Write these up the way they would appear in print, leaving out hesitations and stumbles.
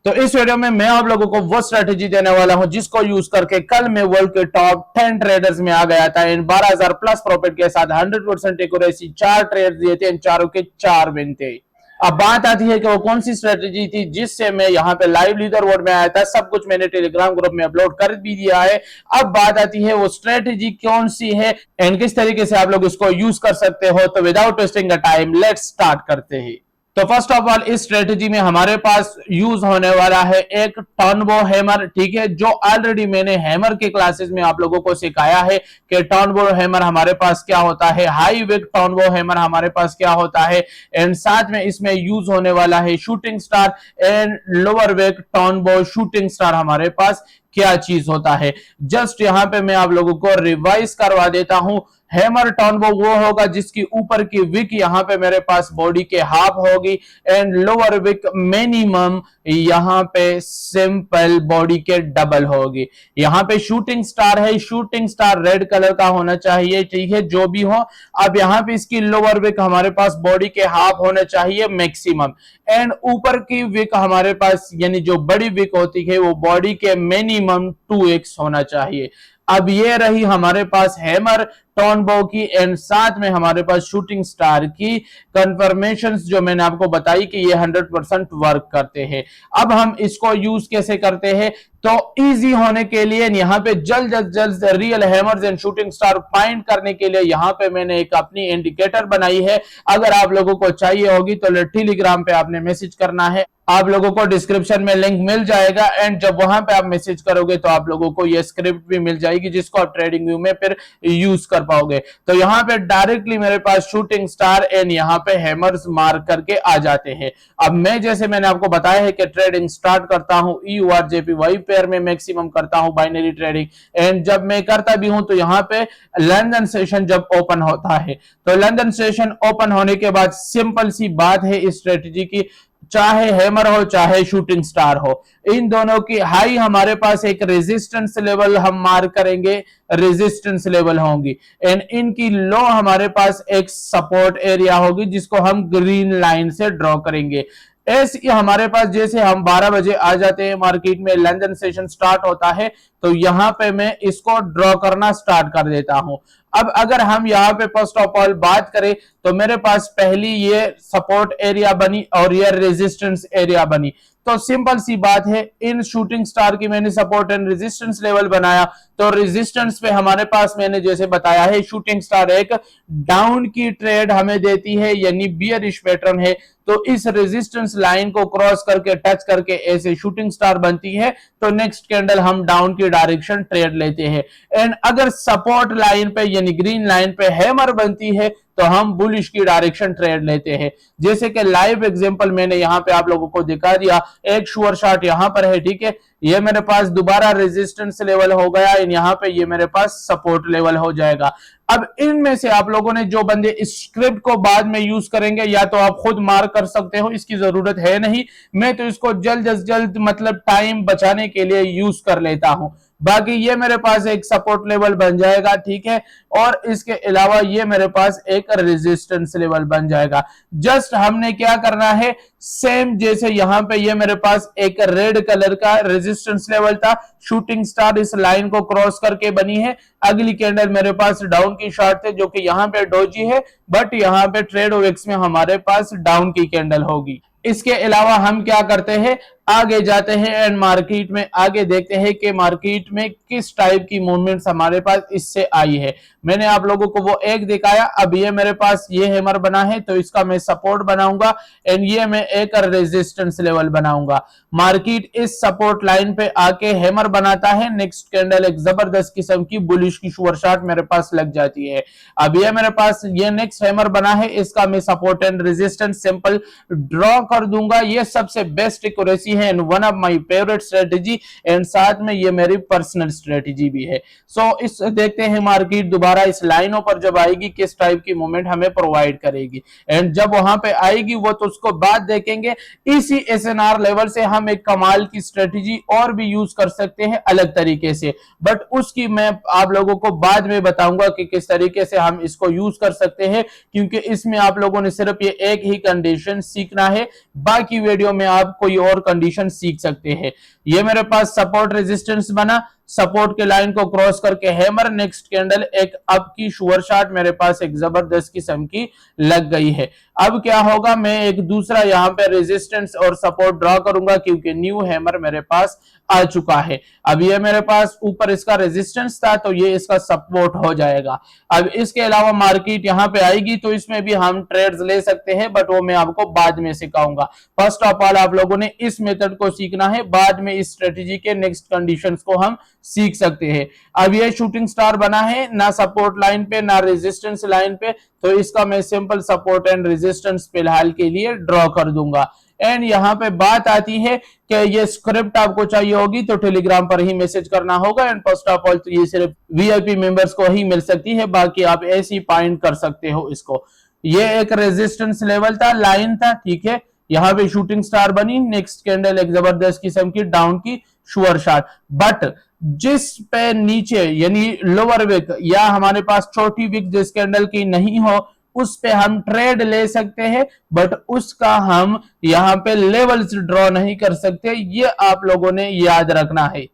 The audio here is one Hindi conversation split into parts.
तो इस वीडियो में मैं आप लोगों को वो स्ट्रेटेजी देने वाला हूं जिसको यूज करके कल मैं वर्ल्ड के टॉप 10 ट्रेडर्स में आ गया था इन 12,000 प्लस प्रॉफिट के साथ 100% एक्यूरेसी। 4 ट्रेड दिए थे, इन चारों के 4 विन थे। अब बात आती है कि वो कौन सी स्ट्रेटेजी थी जिससे मैं यहाँ पे लाइव लीडर बोर्ड में आया था। सब कुछ मैंने टेलीग्राम ग्रुप में अपलोड कर भी दिया है। अब बात आती है वो स्ट्रेटेजी कौन सी है एंड किस तरीके से आप लोग इसको यूज कर सकते हो। तो without wasting the time let's start करते हैं। तो फर्स्ट ऑफ ऑल इस स्ट्रेटेजी में हमारे पास यूज होने वाला है एक टर्नबो हैमर, ठीक है, जो ऑलरेडी मैंने हैमर के क्लासेस में आप लोगों को सिखाया है कि टर्नबो हैमर हमारे पास क्या होता है, हाई विक टर्नबो हैमर हमारे पास क्या होता है, एंड साथ में इसमें यूज होने वाला है shooting star and lower wick टर्नबो शूटिंग स्टार हमारे पास क्या चीज होता है। जस्ट यहां पे मैं आप लोगों को रिवाइज करवा देता हूं। हैमर टर्नबो वो होगा जिसकी ऊपर की विक यहां पे मेरे पास बॉडी के हाफ होगी एंड लोअर विक मिनिमम यहां पे सिंपल बॉडी के डबल होगी। यहां पे शूटिंग स्टार है, शूटिंग स्टार रेड कलर का होना चाहिए, ठीक है, जो भी हो। अब यहां पे इसकी लोअर विक हमारे पास बॉडी के हाफ होना चाहिए मैक्सिमम, एंड ऊपर की विक हमारे पास यानी जो बड़ी विक होती है वो बॉडी के मिनिमम 2x होना चाहिए। अब ये रही हमारे पास हैमर टर्नबो की एंड साथ में हमारे पास शूटिंग स्टार की कंफर्मेशंस जो मैंने आपको बताई कि ये 100% वर्क करते हैं। अब हम इसको यूज कैसे करते हैं, तो इजी होने के लिए यहां पे जल्द real hammers and shooting star find करने के लिए यहां पे मैंने एक अपनी इंडिकेटर बनाई है। अगर आप लोगों को चाहिए होगी तो टेलीग्राम पे आपने मैसेज करना है, आप लोगों को डिस्क्रिप्शन में लिंक मिल जाएगा एंड जब वहां पे आप मैसेज करोगे तो आप लोगों को ये स्क्रिप्ट भी मिल जाएगी जिसको आप ट्रेडिंग व्यू में फिर यूज कर पाओगे। तो यहाँ पे डायरेक्टली मेरे पास शूटिंग स्टार एंड यहाँ पे हैमर्स मार्क करके आ जाते हैं। अब मैं जैसे मैंने आपको बताया है कि ट्रेडिंग स्टार्ट करता हूं EURJPY पेयर में, मैक्सिमम करता हूं बाइनरी ट्रेडिंग, एंड जब मैं करता भी हूं तो यहाँ पे लंदन सेशन जब ओपन होता है तो लंदन सेशन ओपन होने के बाद सिंपल सी बात है इस स्ट्रेटेजी की, चाहे हैमर हो चाहे शूटिंग स्टार हो, इन दोनों की हाई हमारे पास एक रेजिस्टेंस लेवल हम मार्क करेंगे, रेजिस्टेंस लेवल होंगी, एंड इनकी लो हमारे पास एक सपोर्ट एरिया होगी जिसको हम ग्रीन लाइन से ड्रॉ करेंगे। ऐसे हमारे पास जैसे हम 12 बजे आ जाते हैं मार्केट में, लंदन सेशन स्टार्ट होता है तो यहां पे मैं इसको ड्रॉ करना स्टार्ट कर देता हूं। अब अगर हम यहाँ पे फर्स्ट ऑफ ऑल बात करें तो मेरे पास पहली ये सपोर्ट एरिया बनी और ये रेजिस्टेंस एरिया बनी। तो सिंपल सी बात है, इन शूटिंग स्टार की मैंने सपोर्ट एंड रेजिस्टेंस लेवल बनाया तो रेजिस्टेंस पे हमारे पास मैंने जैसे बताया है शूटिंग स्टार एक डाउन की ट्रेड हमें देती है यानी बियरिश पैटर्न है, तो इस रेजिस्टेंस लाइन को क्रॉस करके टच करके ऐसे शूटिंग स्टार बनती है तो नेक्स्ट कैंडल हम डाउन की डायरेक्शन ट्रेड लेते हैं। एंड अगर सपोर्ट लाइन पे यानी ग्रीन लाइन पे हैमर बनती है तो हम बुलिश की डायरेक्शन ट्रेड लेते हैं। जैसे कि लाइव एग्जांपल मैंने यहां पे आप लोगों को दिखा दिया, एक श्योर शॉट यहां पर है, ठीक है, ये मेरे पास दोबारा रेजिस्टेंस लेवल हो गया, यहाँ पे ये मेरे पास सपोर्ट लेवल हो जाएगा। अब इनमें से आप लोगों ने जो बंदे इस स्क्रिप्ट को बाद में यूज करेंगे या तो आप खुद मार्क कर सकते हो, इसकी जरूरत है नहीं, मैं तो इसको जल्द मतलब टाइम बचाने के लिए यूज कर लेता हूं। बाकी ये मेरे पास एक सपोर्ट लेवल बन जाएगा, ठीक है, और इसके अलावा ये मेरे पास एक रेजिस्टेंस लेवल बन जाएगा। जस्ट हमने क्या करना है, सेम जैसे यहां पे ये मेरे पास एक रेड कलर का रेजिस्टेंस लेवल था, शूटिंग स्टार इस लाइन को क्रॉस करके बनी है, अगली कैंडल मेरे पास डाउन की शॉट थे जो कि यहां पे डोजी है बट यहां पे ट्रेड ओवेक्स में हमारे पास डाउन की कैंडल होगी। इसके अलावा हम क्या करते हैं, आगे जाते हैं एंड मार्केट में आगे देखते हैं कि मार्केट में किस टाइप की मूवमेंट्स हमारे पास इससे आई है। मैंने आप लोगों को वो एक दिखाया, अब ये मेरे पास ये हैमर बना है तो इसका मैं सपोर्ट बनाऊंगा एंड ये मैं एक रेजिस्टेंस लेवल बनाऊंगा। मार्केट इस सपोर्ट लाइन पे आके हैमर बनाता है, नेक्स्ट कैंडल एक जबरदस्त किस्म की बुलिश की श्योर शॉट मेरे पास लग जाती है। अब ये मेरे पास ये नेक्स्ट हैमर बना है, इसका मैं support and resistance simple draw कर दूंगा। ये सबसे बेस्ट एक्यूरेसी है and one of my favourite strategy and साथ में ये मेरी पर्सनल स्ट्रेटेजी भी है। सो इस देखते हैं मार्केट दोबारा इस लाइनों पर जब आएगी किस टाइप की मूवमेंट हमें प्रोवाइड करेगी, एंड जब वहां पे आएगी वो तो उसको बाद देखेंगे। इसी एसएनआर लेवल से हम एक कमाल की स्ट्रेटेजी और भी यूज कर सकते हैं अलग तरीके से, बट उसकी मैं आप लोगों को बाद में बताऊंगा कि किस तरीके से हम इसको यूज कर सकते हैं, क्योंकि इसमें आप लोगों ने सिर्फ ये एक ही कंडीशन सीखना है, बाकी वीडियो में आप कोई और कंडीशन कंडीशन सीख सकते हैं। ये मेरे पास सपोर्ट रेजिस्टेंस बना, सपोर्ट के लाइन को क्रॉस करके हैमर, नेक्स्ट कैंडल एक अप की शुअर शॉट मेरे पास एक जबरदस्त किस्म की लग गई है। अब क्या होगा, मैं एक दूसरा यहाँ पे रेजिस्टेंस और सपोर्ट ड्रॉ करूंगा क्योंकि न्यू हैमर मेरे पास आ चुका है। अब ये मेरे पास ऊपर इसका रेजिस्टेंस था तो ये इसका सपोर्ट हो जाएगा। अब इसके अलावा मार्केट यहाँ पे आएगी तो इसमें भी हम ट्रेड्स ले सकते हैं, बट वो मैं आपको बाद में सिखाऊंगा। फर्स्ट ऑफ ऑल आप लोगों ने इस मेथड को सीखना है, बाद में इस स्ट्रेटेजी के नेक्स्ट कंडीशंस को हम सीख सकते हैं। अब ये शूटिंग स्टार बना है, ना सपोर्ट लाइन पे ना रेजिस्टेंस लाइन पे, तो इसका मैं सिंपल सपोर्ट एंड रेजिस्टेंस फिलहाल के लिए ड्रॉ कर दूंगा। एंड यहाँ पे बात आती है कि ये स्क्रिप्ट आपको चाहिए होगी तो टेलीग्राम पर ही मैसेज करना होगा। एंड फर्स्ट ऑफ ऑल तो ये सिर्फ वीआईपी मेंबर्स को ही मिल सकती है, बाकी आप ऐसे ही पॉइंट कर सकते हो इसको। ये एक रेजिस्टेंस लेवल था, लाइन था, ठीक है। यहाँ पे शूटिंग स्टार बनी, नेक्स्ट कैंडल एक जबरदस्त किस्म की डाउन की शुअर शॉट, बट जिस पे नीचे यानी लोअर विक या हमारे पास छोटी विक जिस कैंडल की नहीं हो उस पे हम ट्रेड ले सकते हैं, बट उसका हम यहां पे लेवल्स ड्रॉ नहीं कर सकते, ये आप लोगों ने याद रखना है।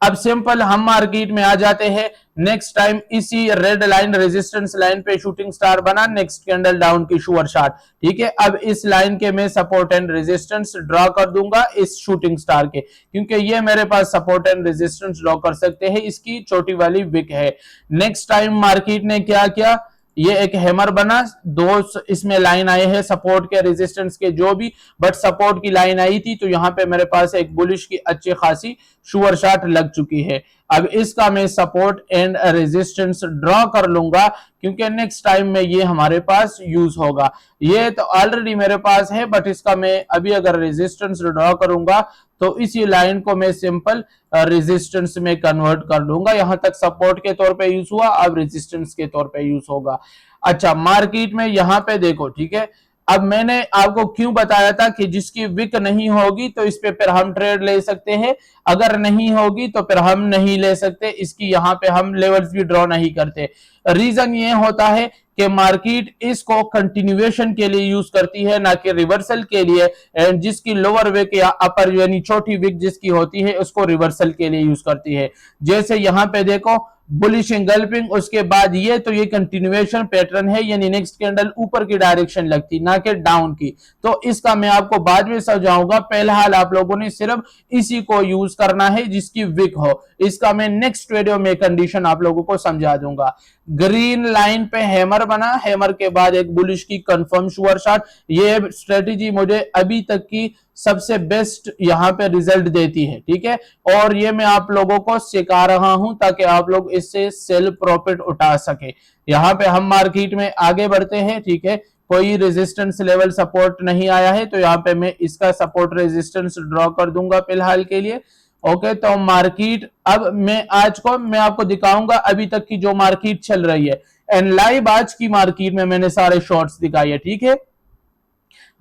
अब सिंपल हम मार्केट में आ जाते हैं, नेक्स्ट टाइम इसी रेड लाइन रेजिस्टेंस लाइन पे शूटिंग स्टार बना, नेक्स्ट कैंडल डाउन की शुअर शॉट, ठीक है। अब इस लाइन के मैं सपोर्ट एंड रेजिस्टेंस ड्रॉ कर दूंगा इस शूटिंग स्टार के, क्योंकि ये मेरे पास सपोर्ट एंड रेजिस्टेंस ड्रॉ कर सकते हैं, इसकी छोटी वाली विक है। नेक्स्ट टाइम मार्केट ने क्या किया, ये एक हैमर बना, दो इसमें लाइन आए हैं सपोर्ट के रेजिस्टेंस के जो भी, बट सपोर्ट की लाइन आई थी तो यहां पे मेरे पास एक बुलिश की अच्छी खासी शुअर शॉट लग चुकी है। अब इसका मैं सपोर्ट एंड रेजिस्टेंस ड्रॉ कर लूंगा क्योंकि नेक्स्ट टाइम में ये हमारे पास यूज होगा। ये तो ऑलरेडी मेरे पास है, बट इसका मैं अभी अगर रेजिस्टेंस ड्रॉ करूंगा तो इसी लाइन को मैं सिंपल रेजिस्टेंस में कन्वर्ट कर दूंगा। यहां तक सपोर्ट के तौर पे यूज हुआ, अब रेजिस्टेंस के तौर पे यूज होगा। अच्छा, मार्केट में यहां पे देखो, ठीक है। अब मैंने आपको क्यों बताया था कि जिसकी विक नहीं होगी तो इस पे फिर हम ट्रेड ले सकते हैं, अगर नहीं होगी तो फिर हम नहीं ले सकते, इसकी यहाँ पे हम लेवल्स भी ड्रॉ नहीं करते। रीजन ये होता है कि मार्केट इसको कंटिन्यूएशन के लिए यूज करती है, ना कि रिवर्सल के लिए। एंड जिसकी लोअर विक या अपर यानी छोटी विक जिसकी होती है उसको रिवर्सल के लिए यूज करती है। जैसे यहाँ पे देखो बुलिश इंगल्फिंग, उसके बाद ये तो ये कंटिन्यूएशन पैटर्न है, यानी नेक्स्ट कैंडल ऊपर की डायरेक्शन लगती ना कि डाउन की, तो इसका मैं आपको बाद में समझाऊंगा। फिलहाल आप लोगों ने सिर्फ इसी को यूज करना है जिसकी विक हो, इसका मैं नेक्स्ट वीडियो में कंडीशन आप लोगों को समझा दूंगा। ग्रीन लाइन पे हैमर बना, हैमर के बाद एक बुलिश की कंफर्म शुअर शॉट, ये स्ट्रेटेजी मुझे अभी तक की सबसे बेस्ट यहां पे रिजल्ट देती है, ठीक है। और ये मैं आप लोगों को सिखा रहा हूं ताकि आप लोग इससे सेल प्रॉफिट उठा सके। यहां पे हम मार्केट में आगे बढ़ते हैं, ठीक है। कोई रेजिस्टेंस लेवल सपोर्ट नहीं आया है तो यहाँ पे मैं इसका सपोर्ट रेजिस्टेंस ड्रॉ कर दूंगा फिलहाल के लिए। ओके, तो मार्केट अब मैं आपको दिखाऊंगा अभी तक की जो मार्केट चल रही है, एंड लाइव आज की मार्केट में मैंने सारे शॉर्ट्स दिखाई है, ठीक है।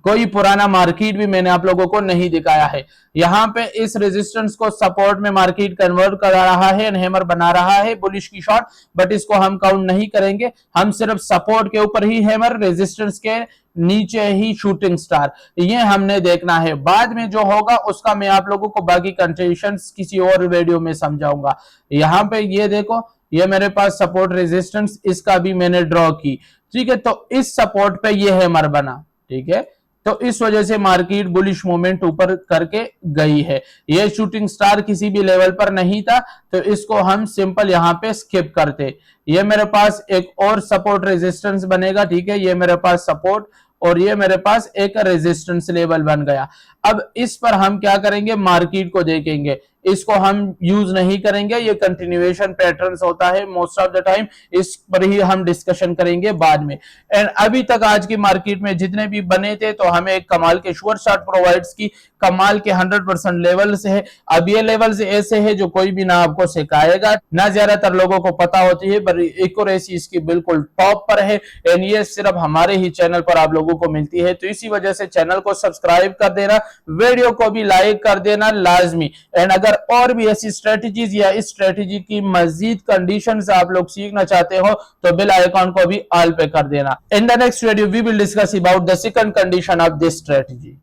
कोई पुराना मार्केट भी मैंने आप लोगों को नहीं दिखाया है। यहां पे इस रेजिस्टेंस को सपोर्ट में मार्केट कन्वर्ट करा रहा है, हैमर बना रहा है बुलिश की शॉट, बट इसको हम काउंट नहीं करेंगे, हम सिर्फ सपोर्ट के ऊपर ही हैमर, रेजिस्टेंस के नीचे ही शूटिंग स्टार, ये हमने देखना है। बाद में जो होगा उसका मैं आप लोगों को बाकी कंडीशंस किसी और वीडियो में समझाऊंगा। यहां पे ये देखो, ये मेरे पास सपोर्ट रेजिस्टेंस, इसका भी मैंने ड्रॉ की, ठीक है। तो इस सपोर्ट पे ये हैमर बना, ठीक है, तो इस वजह से मार्केट बुलिश मूवमेंट ऊपर करके गई है। ये शूटिंग स्टार किसी भी लेवल पर नहीं था तो इसको हम सिंपल यहां पे स्किप करते। ये मेरे पास एक और सपोर्ट रेजिस्टेंस बनेगा, ठीक है। ये मेरे पास सपोर्ट और ये मेरे पास एक रेजिस्टेंस लेवल बन गया। अब इस पर हम क्या करेंगे, मार्केट को देखेंगे, इसको हम यूज नहीं करेंगे, ये कंटिन्यूएशन पैटर्न्स होता है मोस्ट ऑफ द टाइम, इस पर ही हम डिस्कशन करेंगे बाद में। एंड अभी तक आज की मार्केट में जितने भी बने थे तो हमें एक कमाल के शुअर शॉट प्रोवाइड्स की, कमाल के 100% लेवल्स है। अब ये लेवल्स ऐसे है जो कोई भी ना आपको सिखाएगा, ना ज्यादातर लोगों को पता होती है, पर एक्यूरेसी इसकी बिल्कुल टॉप पर है, एंड ये सिर्फ हमारे ही चैनल पर आप लोगों को मिलती है। तो इसी वजह से चैनल को सब्सक्राइब कर देना, वीडियो को भी लाइक कर देना लाजमी। एंड अगर और भी ऐसी स्ट्रेटजीज या इस स्ट्रेटजी की मजीद कंडीशंस आप लोग सीखना चाहते हो तो बेल आइकॉन को भी ऑल पे कर देना। In the next video we will discuss about the second condition of this strategy.